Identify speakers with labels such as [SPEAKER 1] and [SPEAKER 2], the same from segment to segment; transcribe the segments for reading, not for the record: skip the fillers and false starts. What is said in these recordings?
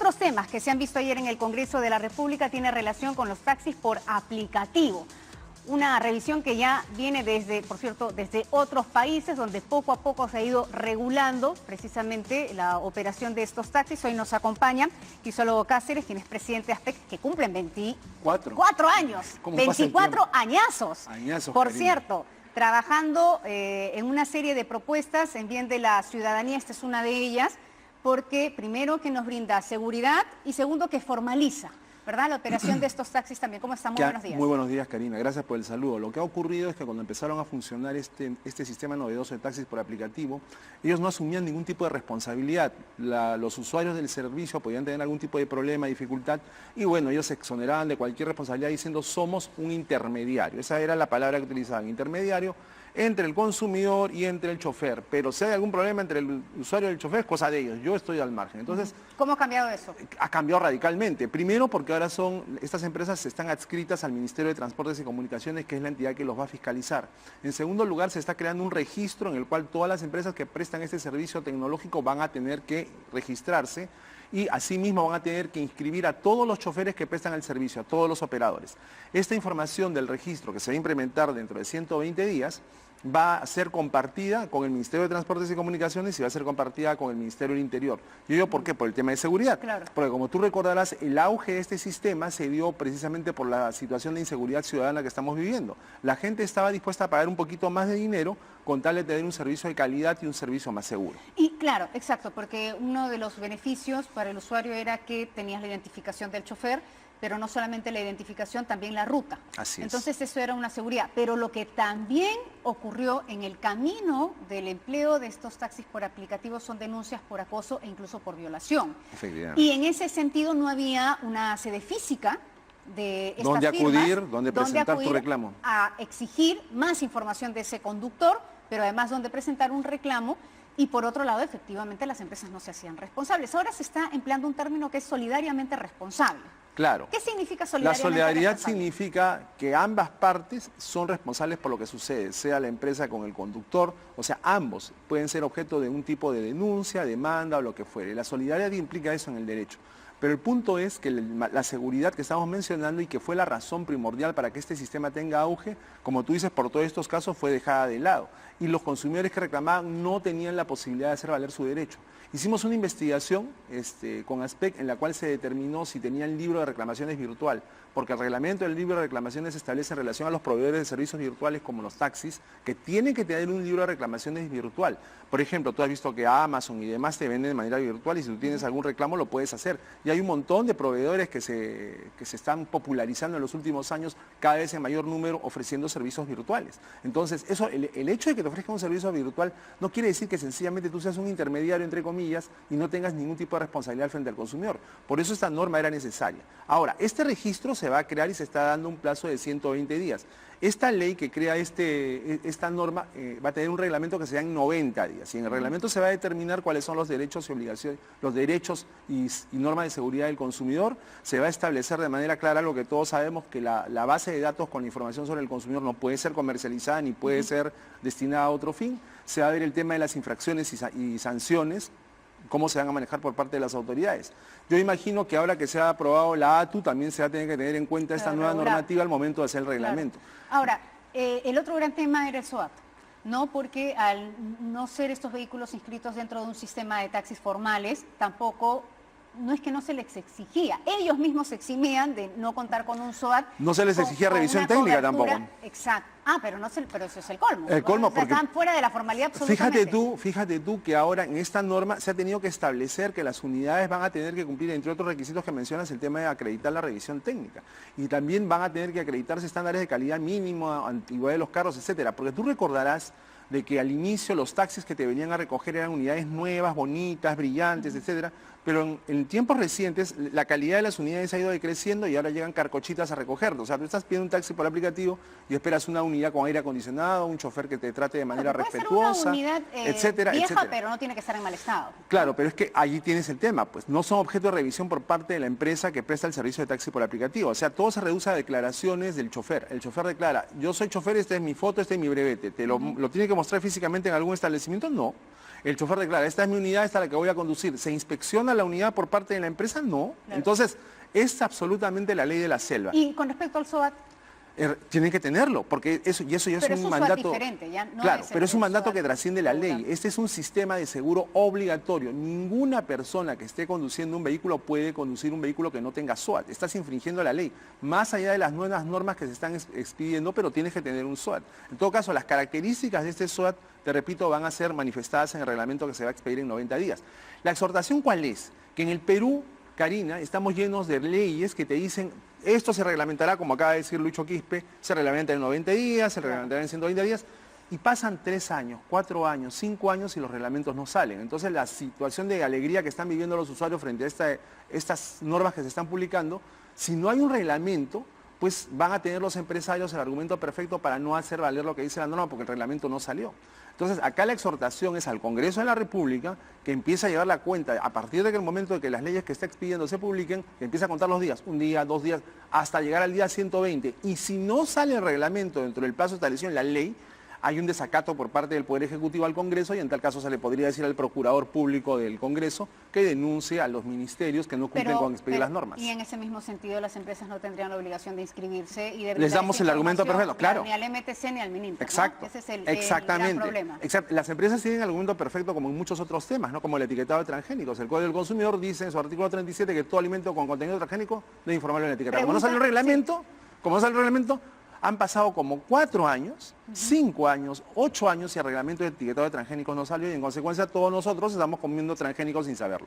[SPEAKER 1] otros temas que se han visto ayer en el Congreso de la República tiene relación con los taxis por aplicativo. Una revisión que ya viene desde, por cierto, desde otros países donde poco a poco se ha ido regulando precisamente la operación de estos taxis. Hoy nos acompaña Crisólogo Cáceres, quien es presidente de ASPEC, que cumplen 24 años, 24 añazos. Por cierto, trabajando en una serie de propuestas en bien de la ciudadanía. Esta es una de ellas, porque primero que nos brinda seguridad y segundo que formaliza, ¿verdad?, la operación de estos taxis también. ¿Cómo están? Muy buenos días.
[SPEAKER 2] Muy buenos días, Karina. Gracias por el saludo. Lo que ha ocurrido es que cuando empezaron a funcionar este sistema novedoso de taxis por aplicativo, ellos no asumían ningún tipo de responsabilidad. Los usuarios del servicio podían tener algún tipo de problema, dificultad, y bueno, ellos se exoneraban de cualquier responsabilidad diciendo somos un intermediario. Esa era la palabra que utilizaban, intermediario, entre el consumidor y entre el chofer. Pero si hay algún problema entre el usuario y el chofer, es cosa de ellos. Yo estoy al margen. Entonces,
[SPEAKER 1] ¿cómo ha cambiado eso?
[SPEAKER 2] Ha cambiado radicalmente. Primero porque ahora estas empresas están adscritas al Ministerio de Transportes y Comunicaciones, que es la entidad que los va a fiscalizar. En segundo lugar, se está creando un registro en el cual todas las empresas que prestan este servicio tecnológico van a tener que registrarse y asimismo van a tener que inscribir a todos los choferes que prestan el servicio, a todos los operadores. Esta información del registro, que se va a implementar dentro de 120 días, va a ser compartida con el Ministerio de Transportes y Comunicaciones y va a ser compartida con el Ministerio del Interior. Yo digo, ¿por qué? Por el tema de seguridad.
[SPEAKER 1] Claro.
[SPEAKER 2] Porque como tú recordarás, el auge de este sistema se dio precisamente por la situación de inseguridad ciudadana que estamos viviendo. La gente estaba dispuesta a pagar un poquito más de dinero con tal de tener un servicio de calidad y un servicio más seguro.
[SPEAKER 1] Y claro, exacto, porque uno de los beneficios para el usuario era que tenías la identificación del chofer, pero no solamente la identificación, también la ruta.
[SPEAKER 2] Así es.
[SPEAKER 1] Entonces eso era una seguridad. Pero lo que también ocurrió en el camino del empleo de estos taxis por aplicativos son denuncias por acoso e incluso por violación.
[SPEAKER 2] Efectivamente.
[SPEAKER 1] Y en ese sentido no había una sede física de estas
[SPEAKER 2] ¿Dónde
[SPEAKER 1] firmas,
[SPEAKER 2] acudir? ¿Dónde presentar tu reclamo?
[SPEAKER 1] A exigir más información de ese conductor, pero además donde presentar un reclamo. Y por otro lado, efectivamente, las empresas no se hacían responsables. Ahora se está empleando un término que es solidariamente responsable.
[SPEAKER 2] Claro.
[SPEAKER 1] ¿Qué significa solidariamente
[SPEAKER 2] responsable? La solidaridad
[SPEAKER 1] responsable?
[SPEAKER 2] Significa que ambas partes son responsables por lo que sucede, sea la empresa con el conductor, o sea, ambos pueden ser objeto de un tipo de denuncia, demanda o lo que fuere. La solidaridad implica eso en el derecho. Pero el punto es que la seguridad que estamos mencionando y que fue la razón primordial para que este sistema tenga auge, como tú dices, por todos estos casos fue dejada de lado. Y los consumidores que reclamaban no tenían la posibilidad de hacer valer su derecho. Hicimos una investigación con ASPEC en la cual se determinó si tenían libro de reclamaciones virtual, porque el reglamento del libro de reclamaciones establece en relación a los proveedores de servicios virtuales como los taxis, que tienen que tener un libro de reclamaciones virtual. Por ejemplo, tú has visto que Amazon y demás te venden de manera virtual y si tú tienes algún reclamo lo puedes hacer. Y hay un montón de proveedores que se están popularizando en los últimos años cada vez en mayor número ofreciendo servicios virtuales. Entonces, el hecho de que te ofrezcan un servicio virtual no quiere decir que sencillamente tú seas un intermediario, entre comillas, y no tengas ningún tipo de responsabilidad frente al consumidor. Por eso esta norma era necesaria. Ahora, este registro se va a crear y se está dando un plazo de 120 días. Esta ley que crea esta norma va a tener un reglamento que será en 90 días. Y en el reglamento se va a determinar cuáles son los derechos y obligaciones, los derechos y normas de seguridad del consumidor. Se va a establecer de manera clara lo que todos sabemos, que la base de datos con la información sobre el consumidor no puede ser comercializada ni puede ser destinada a otro fin. Se va a ver el tema de las infracciones y sanciones, cómo se van a manejar por parte de las autoridades. Yo imagino que ahora que se ha aprobado la ATU, también se va a tener que tener en cuenta esta nueva normativa al momento de hacer el reglamento.
[SPEAKER 1] Claro. Ahora, el otro gran tema era el SOAT, ¿no? Porque al no ser estos vehículos inscritos dentro de un sistema de taxis formales, tampoco, no es que no se les exigía, ellos mismos se eximían de no contar con un SOAT.
[SPEAKER 2] No se les exigía revisión técnica tampoco.
[SPEAKER 1] Exacto. Pero eso es el colmo.
[SPEAKER 2] El colmo, porque
[SPEAKER 1] están fuera de la formalidad absolutamente.
[SPEAKER 2] Fíjate tú que ahora en esta norma se ha tenido que establecer que las unidades van a tener que cumplir, entre otros requisitos que mencionas, el tema de acreditar la revisión técnica. Y también van a tener que acreditarse estándares de calidad mínimo, antigüedad de los carros, etcétera. Porque tú recordarás de que al inicio los taxis que te venían a recoger eran unidades nuevas, bonitas, brillantes, etcétera, pero en tiempos recientes la calidad de las unidades ha ido decreciendo y ahora llegan carcochitas a recogerlo. O sea, tú estás pidiendo un taxi por aplicativo y esperas una unidad con aire acondicionado, un chofer que te trate de manera respetuosa, etcétera,
[SPEAKER 1] vieja,
[SPEAKER 2] etcétera.
[SPEAKER 1] Pero no tiene que estar en mal estado.
[SPEAKER 2] Claro, pero es que allí tienes el tema, pues no son objeto de revisión por parte de la empresa que presta el servicio de taxi por aplicativo. O sea, todo se reduce a declaraciones del chofer. El chofer declara, yo soy chofer, esta es mi foto, este es mi brevete. ¿Te lo tiene que mostrar físicamente en algún establecimiento? No. El chofer declara, esta es mi unidad, esta es la que voy a conducir. ¿Se inspecciona la unidad por parte de la empresa? No.
[SPEAKER 1] Claro.
[SPEAKER 2] Entonces, es absolutamente la ley de la selva.
[SPEAKER 1] Y con respecto al SOAT,
[SPEAKER 2] Tienen que tenerlo, porque eso ya es
[SPEAKER 1] pero
[SPEAKER 2] un
[SPEAKER 1] es
[SPEAKER 2] mandato
[SPEAKER 1] diferente, ya no
[SPEAKER 2] claro,
[SPEAKER 1] es
[SPEAKER 2] pero es un mandato
[SPEAKER 1] SOAT
[SPEAKER 2] que trasciende la ley.
[SPEAKER 1] seguro.
[SPEAKER 2] Este es un sistema de seguro obligatorio. Ninguna persona que esté conduciendo un vehículo puede conducir un vehículo que no tenga SOAT. Estás infringiendo la ley, más allá de las nuevas normas que se están expidiendo, pero tienes que tener un SOAT. En todo caso, las características de este SOAT, te repito, van a ser manifestadas en el reglamento que se va a expedir en 90 días. La exhortación, ¿cuál es? Que en el Perú, Karina, estamos llenos de leyes que te dicen, esto se reglamentará, como acaba de decir Lucho Quispe, se reglamenta en 90 días, se reglamentará en 120 días, y pasan 3 años, 4 años, 5 años y los reglamentos no salen. Entonces la situación de alegría que están viviendo los usuarios frente a estas normas que se están publicando, si no hay un reglamento, pues van a tener los empresarios el argumento perfecto para no hacer valer lo que dice la norma porque el reglamento no salió. Entonces, acá la exhortación es al Congreso de la República que empiece a llevar la cuenta, a partir del momento de que las leyes que está expidiendo se publiquen, que empiece a contar los días, 1 día, 2 días, hasta llegar al día 120. Y si no sale el reglamento dentro del plazo establecido en la ley, hay un desacato por parte del Poder Ejecutivo al Congreso y en tal caso se le podría decir al Procurador Público del Congreso que denuncie a los ministerios que no cumplen con expedir las normas.
[SPEAKER 1] Y en ese mismo sentido las empresas no tendrían la obligación de inscribirse y de
[SPEAKER 2] Les damos el argumento perfecto, claro.
[SPEAKER 1] Ni al MTC ni al MININFRA,
[SPEAKER 2] exacto,
[SPEAKER 1] ¿no? Ese es el
[SPEAKER 2] exactamente,
[SPEAKER 1] gran problema.
[SPEAKER 2] Exacto. Las empresas tienen el argumento perfecto como en muchos otros temas, ¿no? Como el etiquetado de transgénicos. El Código del Consumidor dice en su artículo 37 que todo alimento con contenido transgénico debe informarlo en la etiqueta. Como no sale el reglamento, han pasado como 4 años, 5 años, 8 años y el reglamento de etiquetado de transgénicos no salió y en consecuencia todos nosotros estamos comiendo transgénicos sin saberlo.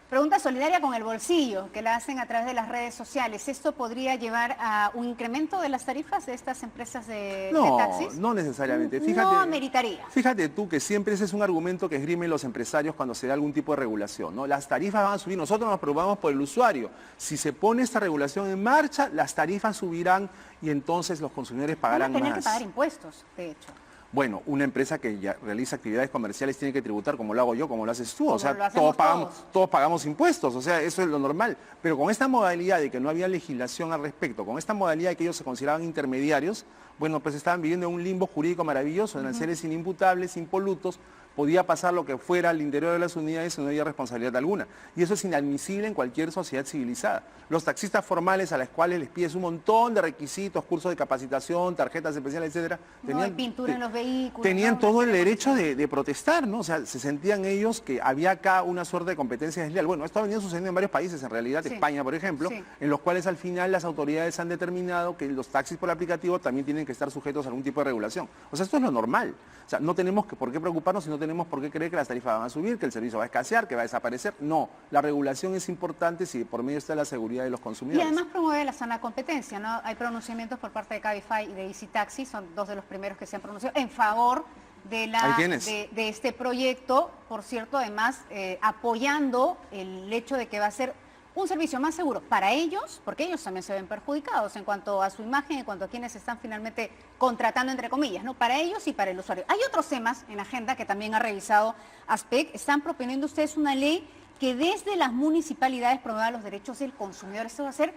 [SPEAKER 1] Pregunta solidaria con el bolsillo, que la hacen a través de las redes sociales. ¿Esto podría llevar a un incremento de las tarifas de estas empresas de taxis?
[SPEAKER 2] No necesariamente. Fíjate,
[SPEAKER 1] no ameritaría.
[SPEAKER 2] Fíjate tú que siempre ese es un argumento que esgrimen los empresarios cuando se da algún tipo de regulación, ¿no? Las tarifas van a subir, nosotros nos preocupamos por el usuario. Si se pone esta regulación en marcha, las tarifas subirán y entonces los consumidores pagarán más.
[SPEAKER 1] Van a tener que pagar impuestos, de hecho.
[SPEAKER 2] Bueno, una empresa que ya realiza actividades comerciales tiene que tributar como lo hago yo, como lo haces tú.
[SPEAKER 1] Como
[SPEAKER 2] o sea,
[SPEAKER 1] lo hacemos
[SPEAKER 2] todos pagamos impuestos, o sea, eso es lo normal. Pero con esta modalidad de que no había legislación al respecto, con esta modalidad de que ellos se consideraban intermediarios, bueno, pues estaban viviendo en un limbo jurídico maravilloso, eran seres inimputables, impolutos, podía pasar lo que fuera al interior de las unidades y no había responsabilidad alguna. Y eso es inadmisible en cualquier sociedad civilizada. Los taxistas formales a los cuales les pides un montón de requisitos, cursos de capacitación, tarjetas especiales, etcétera,
[SPEAKER 1] tenían pintura en los vehículos.
[SPEAKER 2] Tenían todo el derecho de protestar, ¿no? O sea, se sentían ellos que había acá una suerte de competencia desleal. Bueno, esto ha venido sucediendo en varios países, en realidad, España, por ejemplo, en los cuales al final las autoridades han determinado que los taxis por aplicativo también tienen que estar sujetos a algún tipo de regulación. O sea, esto es lo normal. O sea, no tenemos por qué preocuparnos y no tenemos por qué creer que las tarifas van a subir, que el servicio va a escasear, que va a desaparecer. No, la regulación es importante si por medio está la seguridad de los consumidores.
[SPEAKER 1] Y además promueve la sana competencia, ¿no? Hay pronunciamientos por parte de Cabify y de Easy Taxi, son dos de los primeros que se han pronunciado en favor de este proyecto, por cierto, además apoyando el hecho de que va a ser un servicio más seguro para ellos, porque ellos también se ven perjudicados en cuanto a su imagen, en cuanto a quienes están finalmente contratando, entre comillas, ¿no? Para ellos y para el usuario. Hay otros temas en la agenda que también ha revisado ASPEC. Están proponiendo ustedes una ley que desde las municipalidades promueva los derechos del consumidor. Esto va a ser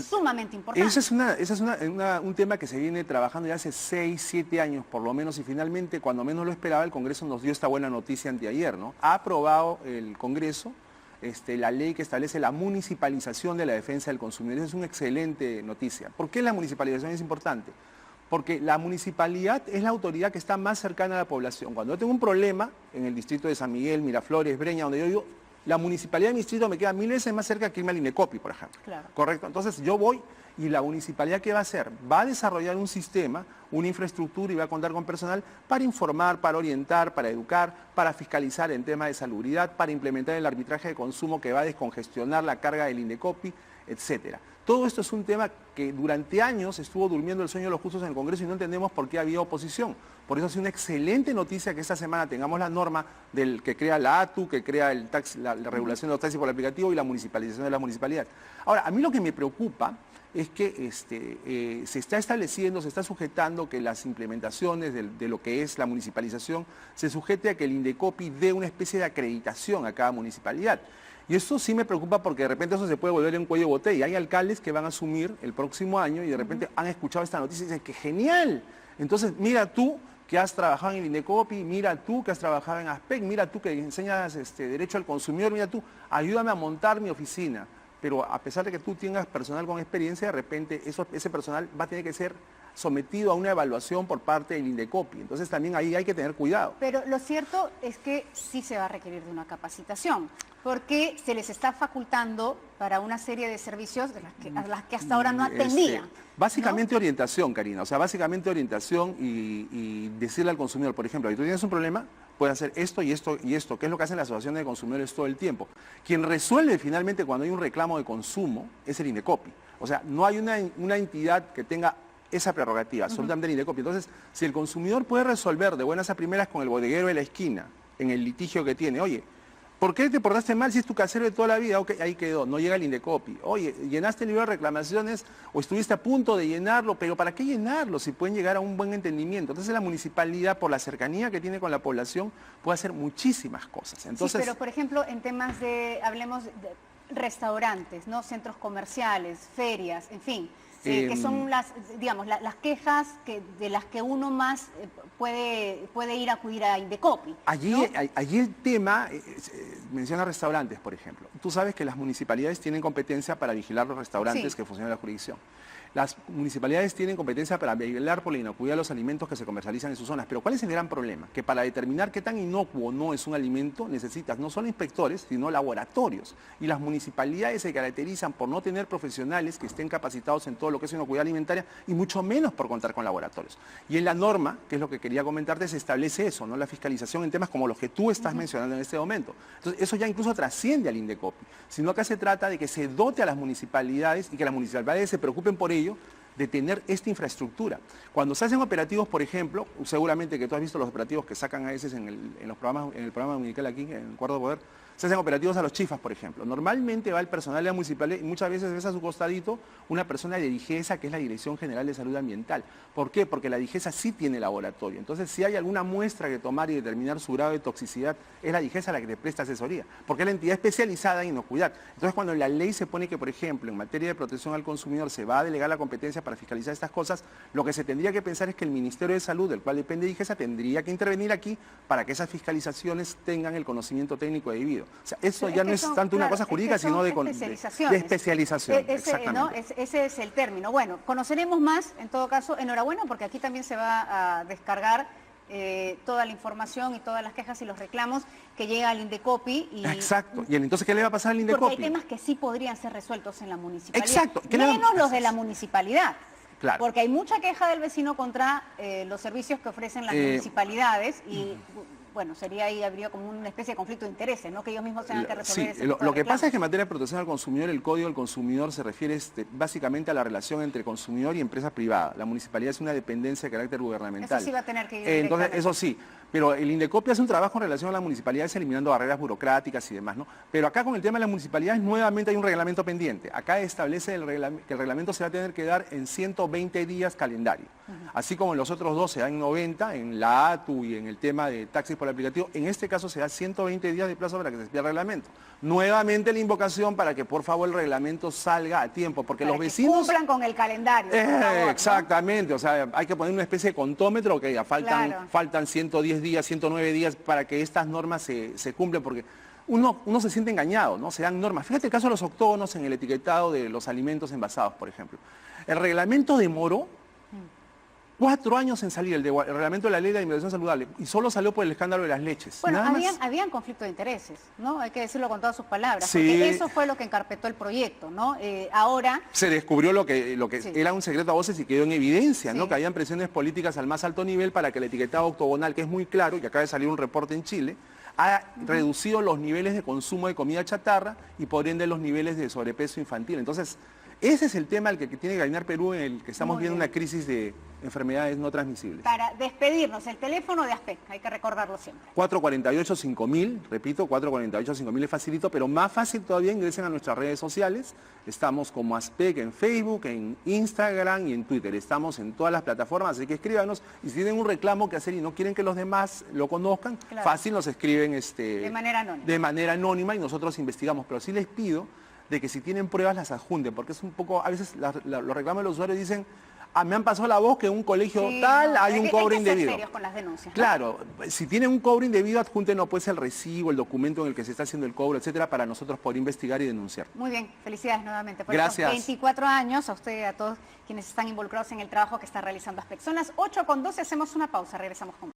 [SPEAKER 1] sumamente importante.
[SPEAKER 2] Ese es un tema que se viene trabajando ya hace 6, 7 años por lo menos y finalmente, cuando menos lo esperaba, el Congreso nos dio esta buena noticia anteayer, ¿no? Ha aprobado el Congreso la ley que establece la municipalización de la defensa del consumidor. Esa es una excelente noticia. ¿Por qué la municipalización es importante? Porque la municipalidad es la autoridad que está más cercana a la población. Cuando yo tengo un problema en el distrito de San Miguel, Miraflores, Breña, donde yo vivo, la municipalidad de mi distrito me queda 1000 veces más cerca que irme al INDECOPI, por ejemplo.
[SPEAKER 1] Claro.
[SPEAKER 2] ¿Correcto? Entonces yo voy y la municipalidad, ¿qué va a hacer? Va a desarrollar un sistema, una infraestructura y va a contar con personal para informar, para orientar, para educar, para fiscalizar en temas de salubridad, para implementar el arbitraje de consumo que va a descongestionar la carga del INDECOPI, etcétera. Todo esto es un tema que durante años estuvo durmiendo el sueño de los justos en el Congreso y no entendemos por qué había oposición. Por eso es una excelente noticia que esta semana tengamos la norma que crea la ATU, que crea la regulación de los taxis por el aplicativo y la municipalización de la municipalidad. Ahora, a mí lo que me preocupa es que se está estableciendo, se está sujetando que las implementaciones de lo que es la municipalización se sujete a que el INDECOPI dé una especie de acreditación a cada municipalidad. Y eso sí me preocupa porque de repente eso se puede volver en un cuello de botella. Hay alcaldes que van a asumir el próximo año y de repente han escuchado esta noticia y dicen que genial. Entonces, mira tú que has trabajado en el Indecopi, mira tú que has trabajado en ASPEC, mira tú que enseñas derecho al consumidor, mira tú, ayúdame a montar mi oficina. Pero a pesar de que tú tengas personal con experiencia, de repente ese personal va a tener que ser sometido a una evaluación por parte del Indecopi. Entonces también ahí hay que tener cuidado.
[SPEAKER 1] Pero lo cierto es que sí se va a requerir de una capacitación, porque se les está facultando para una serie de servicios a las que hasta ahora no atendían.
[SPEAKER 2] Básicamente, ¿no? Orientación, Karina. O sea, básicamente orientación y decirle al consumidor, por ejemplo, si tú tienes un problema, puedes hacer esto y esto y esto, que es lo que hacen las asociaciones de consumidores todo el tiempo. Quien resuelve finalmente cuando hay un reclamo de consumo es el Indecopi. O sea, no hay una entidad que tenga esa prerrogativa, absolutamente el Indecopi. Entonces, si el consumidor puede resolver de buenas a primeras con el bodeguero de la esquina, en el litigio que tiene, oye, ¿por qué te portaste mal si es tu casero de toda la vida? Ok, ahí quedó, no llega el Indecopi. Oye, llenaste el libro de reclamaciones o estuviste a punto de llenarlo, pero ¿para qué llenarlo si pueden llegar a un buen entendimiento? Entonces la municipalidad, por la cercanía que tiene con la población, puede hacer muchísimas cosas. Entonces,
[SPEAKER 1] sí, pero por ejemplo, en temas de, hablemos de restaurantes, ¿no? Centros comerciales, ferias, en fin. Que son las, digamos, las quejas de las que uno más puede ir a acudir a Indecopi, ¿no?
[SPEAKER 2] Allí el tema, menciona restaurantes, por ejemplo. Tú sabes que las municipalidades tienen competencia para vigilar los restaurantes que funcionan en la jurisdicción. Las municipalidades tienen competencia para velar por la inocuidad de los alimentos que se comercializan en sus zonas. Pero ¿cuál es el gran problema? Que para determinar qué tan inocuo no es un alimento, necesitas no solo inspectores, sino laboratorios. Y las municipalidades se caracterizan por no tener profesionales que estén capacitados en todo lo que es inocuidad alimentaria y mucho menos por contar con laboratorios. Y en la norma, que es lo que quería comentarte, se establece eso, ¿no? La fiscalización en temas como los que tú estás mencionando en este momento. Entonces, eso ya incluso trasciende al Indecopi. Sino acá se trata de que se dote a las municipalidades y que las municipalidades se preocupen por ello, de tener esta infraestructura. Cuando se hacen operativos, por ejemplo, seguramente que tú has visto los operativos que sacan a veces en el programa dominical aquí, en el Cuarto Poder, se hacen operativos a los chifas, por ejemplo. Normalmente va el personal de la municipalidad y muchas veces ves a su costadito una persona de DIGESA, que es la Dirección General de Salud Ambiental. ¿Por qué? Porque la DIGESA sí tiene laboratorio. Entonces, si hay alguna muestra que tomar y determinar su grado de toxicidad, es la DIGESA la que te presta asesoría, porque es la entidad especializada en inocuidad. Entonces, cuando la ley se pone que, por ejemplo, en materia de protección al consumidor se va a delegar la competencia para fiscalizar estas cosas, lo que se tendría que pensar es que el Ministerio de Salud, del cual depende DIGESA, tendría que intervenir aquí para que esas fiscalizaciones tengan el conocimiento técnico debido. O sea, eso ya no es tanto una cosa jurídica, sino de especialización.
[SPEAKER 1] Ese es el término. Bueno, conoceremos más, en todo caso, enhorabuena, porque aquí también se va a descargar toda la información y todas las quejas y los reclamos que llega al Indecopi.
[SPEAKER 2] Exacto. ¿Y entonces qué le va a pasar al Indecopi?
[SPEAKER 1] Porque hay temas que sí podrían ser resueltos en la municipalidad.
[SPEAKER 2] Exacto.
[SPEAKER 1] Menos los de la municipalidad.
[SPEAKER 2] Claro.
[SPEAKER 1] Porque hay mucha queja del vecino contra los servicios que ofrecen las municipalidades y... Bueno, habría como una especie de conflicto de intereses, ¿no? Que ellos mismos tengan que resolver ese tipo de
[SPEAKER 2] lo que pasa es que en
[SPEAKER 1] reclamos.
[SPEAKER 2] materia de protección al consumidor, el Código del Consumidor se refiere básicamente a la relación entre consumidor y empresa privada. La municipalidad es una dependencia de carácter gubernamental.
[SPEAKER 1] Eso sí va a tener que ir
[SPEAKER 2] entonces,
[SPEAKER 1] directamente.
[SPEAKER 2] eso sí. Pero el Indecopi hace un trabajo en relación a las municipalidades eliminando barreras burocráticas y demás, ¿no? Pero acá con el tema de las municipalidades nuevamente hay un reglamento pendiente. Acá establece que el reglamento se va a tener que dar en 120 días calendario. Así como en los otros dos se da en 90, en la ATU y en el tema de taxis por aplicativo, en este caso se da 120 días de plazo para que se expida el reglamento. Nuevamente la invocación para que por favor el reglamento salga a tiempo, porque
[SPEAKER 1] para
[SPEAKER 2] los vecinos...
[SPEAKER 1] cumplan con el calendario, por favor, ¿no?
[SPEAKER 2] Exactamente, o sea, hay que poner una especie de contómetro, que ya faltan 110 días, 109 días para que estas normas se cumplan, porque uno se siente engañado, ¿no? Se dan normas. Fíjate el caso de los octógonos en el etiquetado de los alimentos envasados, por ejemplo. El reglamento demoró 4 años en salir, el reglamento de la ley de alimentación saludable, y solo salió por el escándalo de las leches.
[SPEAKER 1] Bueno, habían conflicto de intereses, ¿no? Hay que decirlo con todas sus palabras,
[SPEAKER 2] sí,
[SPEAKER 1] porque eso fue lo que encarpetó el proyecto, ¿no? Ahora...
[SPEAKER 2] Se descubrió lo que
[SPEAKER 1] sí,
[SPEAKER 2] era un secreto a voces y quedó en evidencia, ¿no?
[SPEAKER 1] Sí.
[SPEAKER 2] Que habían presiones políticas al más alto nivel para que el etiquetado octogonal, que es muy claro, y acaba de salir un reporte en Chile, ha reducido los niveles de consumo de comida chatarra y por ende los niveles de sobrepeso infantil. Entonces, ese es el tema al que tiene que caminar Perú, en el que estamos viendo una crisis de enfermedades no transmisibles.
[SPEAKER 1] Para despedirnos, el teléfono de ASPEC, hay que recordarlo siempre.
[SPEAKER 2] 448-5000, repito, 448-5000 es facilito, pero más fácil todavía, ingresen a nuestras redes sociales. Estamos como ASPEC en Facebook, en Instagram y en Twitter. Estamos en todas las plataformas, así que escríbanos. Y si tienen un reclamo que hacer y no quieren que los demás lo conozcan, fácil nos escriben
[SPEAKER 1] de
[SPEAKER 2] manera anónima y nosotros investigamos. Pero sí les pido de que si tienen pruebas las adjunten, porque es un poco, a veces los reclamos de los usuarios dicen, me han pasado la voz que en un colegio
[SPEAKER 1] Sí,
[SPEAKER 2] tal
[SPEAKER 1] no,
[SPEAKER 2] hay un cobro
[SPEAKER 1] hay que ser
[SPEAKER 2] indebido.
[SPEAKER 1] serios con las denuncias, ¿no?
[SPEAKER 2] Claro, si tienen un cobro indebido, adjúntenos pues el recibo, el documento en el que se está haciendo el cobro, etcétera, para nosotros poder investigar y denunciar.
[SPEAKER 1] Muy bien, felicidades nuevamente por
[SPEAKER 2] Gracias.
[SPEAKER 1] estos 24 años, a usted y a todos quienes están involucrados en el trabajo que está realizando Aspec. Son las 8:12, hacemos una pausa, regresamos con